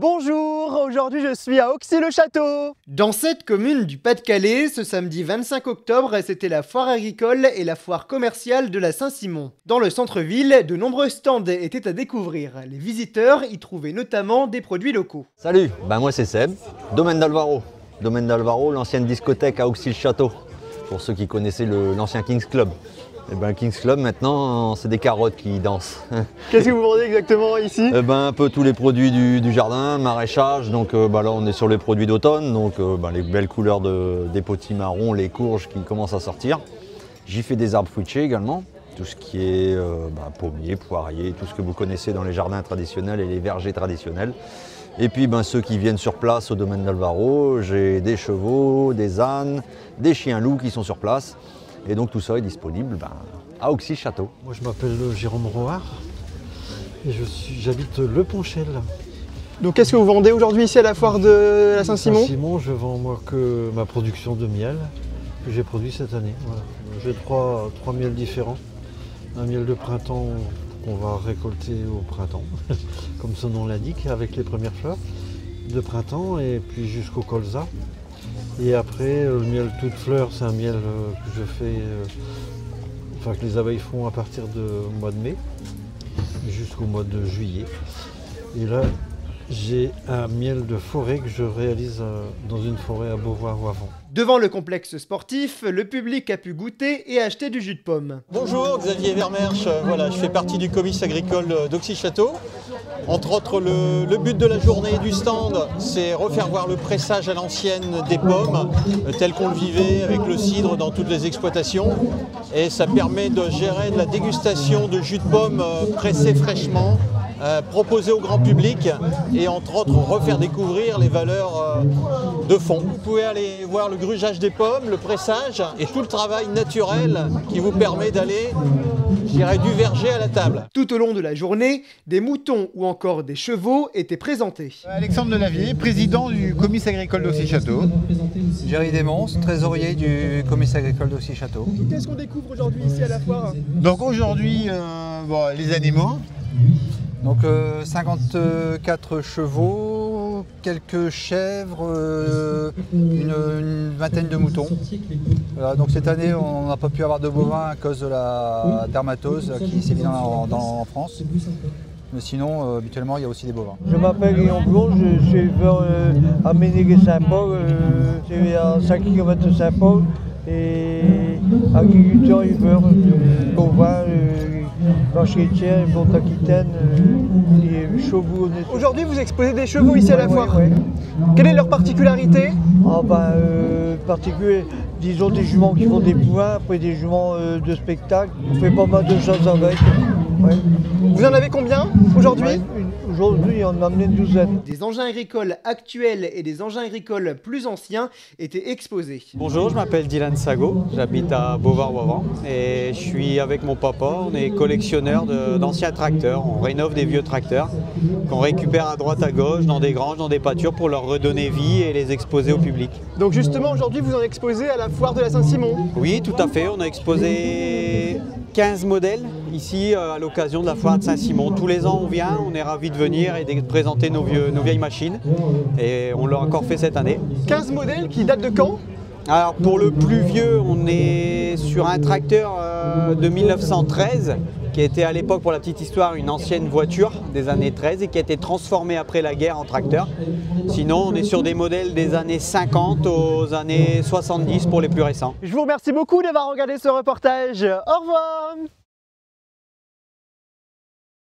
Bonjour, aujourd'hui je suis à Auxy-le-Château. Dans cette commune du Pas-de-Calais, ce samedi 25 octobre, c'était la foire agricole et la foire commerciale de la Saint-Simon. Dans le centre-ville, de nombreux stands étaient à découvrir. Les visiteurs y trouvaient notamment des produits locaux. Salut, moi c'est Seb, Domaine d'Alvaro. Domaine d'Alvaro, l'ancienne discothèque à Auxy-le-Château, pour ceux qui connaissaient l'ancien Kings Club. Et le Kings Club maintenant, c'est des carottes qui dansent. Qu'est-ce que vous vendez exactement ici? Un peu tous les produits du jardin, maraîchage. Donc là on est sur les produits d'automne, donc les belles couleurs des potimarrons, les courges qui commencent à sortir. J'y fais des arbres fruitiers également, tout ce qui est pommiers, poiriers, tout ce que vous connaissez dans les jardins traditionnels et les vergers traditionnels. Et puis ceux qui viennent sur place au domaine d'Alvaro, j'ai des chevaux, des ânes, des chiens loups qui sont sur place. Et donc tout ça est disponible à Auxy-Château. Moi je m'appelle Jérôme Roard et j'habite Le Ponchel. Donc qu'est-ce que vous vendez aujourd'hui ici à la foire de la Saint-Simon? Saint-Simon, je vends moi que ma production de miel que j'ai produit cette année. Voilà. J'ai trois miels différents. Un miel de printemps qu'on va récolter au printemps, comme son nom l'indique, avec les premières fleurs de printemps et puis jusqu'au colza. Et après, le miel toute fleur, c'est un miel que je fais, que les abeilles font à partir du mois de mai jusqu'au mois de juillet. Et là, j'ai un miel de forêt que je réalise dans une forêt à Beauvoir-Wavant. Devant le complexe sportif, le public a pu goûter et acheter du jus de pomme. Bonjour, Xavier Vermersch, je fais partie du comice agricole d'Auxy-Château. Entre autres, le but de la journée du stand, c'est refaire voir le pressage à l'ancienne des pommes, tel qu'on le vivait avec le cidre dans toutes les exploitations. Et ça permet de gérer de la dégustation de jus de pomme pressé fraîchement, proposé au grand public et entre autres refaire découvrir les valeurs de fond. Vous pouvez aller voir le grugeage des pommes, le pressage et tout le travail naturel qui vous permet d'aller, je dirais, du verger à la table. Tout au long de la journée, des moutons ou encore des chevaux étaient présentés. Alexandre Delavier, président du comice agricole d'Auxy-Château. Jerry Desmons, trésorier du comice agricole d'Auxy-Château. Qu'est-ce qu'on découvre aujourd'hui ici à la foire? Donc aujourd'hui, les animaux. Donc 54 chevaux, quelques chèvres, une vingtaine de moutons. Voilà, donc cette année, on n'a pas pu avoir de bovins à cause de la dermatose qui sévit en France. Mais sinon, habituellement, il y a aussi des bovins. Je m'appelle Guillaume Blond, je suis éleveur à Ménégué-Saint-Paul, c'est à 5 km de Saint-Paul, et agriculteur, éleveur de bovins, vaches laitières, monte Aquitaine et chevaux. Aujourd'hui, vous exposez des chevaux ici à la foire. Ouais. Quelle est leur particularité? Particulier, disons des juments qui font des poulains, après des juments de spectacle. On fait pas mal de choses avec. Ouais. Vous en avez combien aujourd'hui? Aujourd'hui, on en a amené une douzaine. Des engins agricoles actuels et des engins agricoles plus anciens étaient exposés. Bonjour, je m'appelle Dylan Sago, j'habite à Beauvoir-Wavant et je suis avec mon papa, on est collectionneur d'anciens tracteurs, on rénove des vieux tracteurs qu'on récupère à droite à gauche dans des granges, dans des pâtures pour leur redonner vie et les exposer au public. Donc justement aujourd'hui vous en exposez à la foire de la Saint-Simon? Oui, tout à fait, on a exposé 15 modèles ici à l'occasion de la foire de Saint-Simon. Tous les ans on vient, on est ravis de venir et de présenter nos vieilles machines et on l'a encore fait cette année. 15 modèles qui datent de quand? Alors pour le plus vieux, on est sur un tracteur de 1913 qui était à l'époque, pour la petite histoire, une ancienne voiture des années 13 et qui a été transformée après la guerre en tracteur. Sinon, on est sur des modèles des années 50 aux années 70 pour les plus récents. Je vous remercie beaucoup d'avoir regardé ce reportage. Au revoir!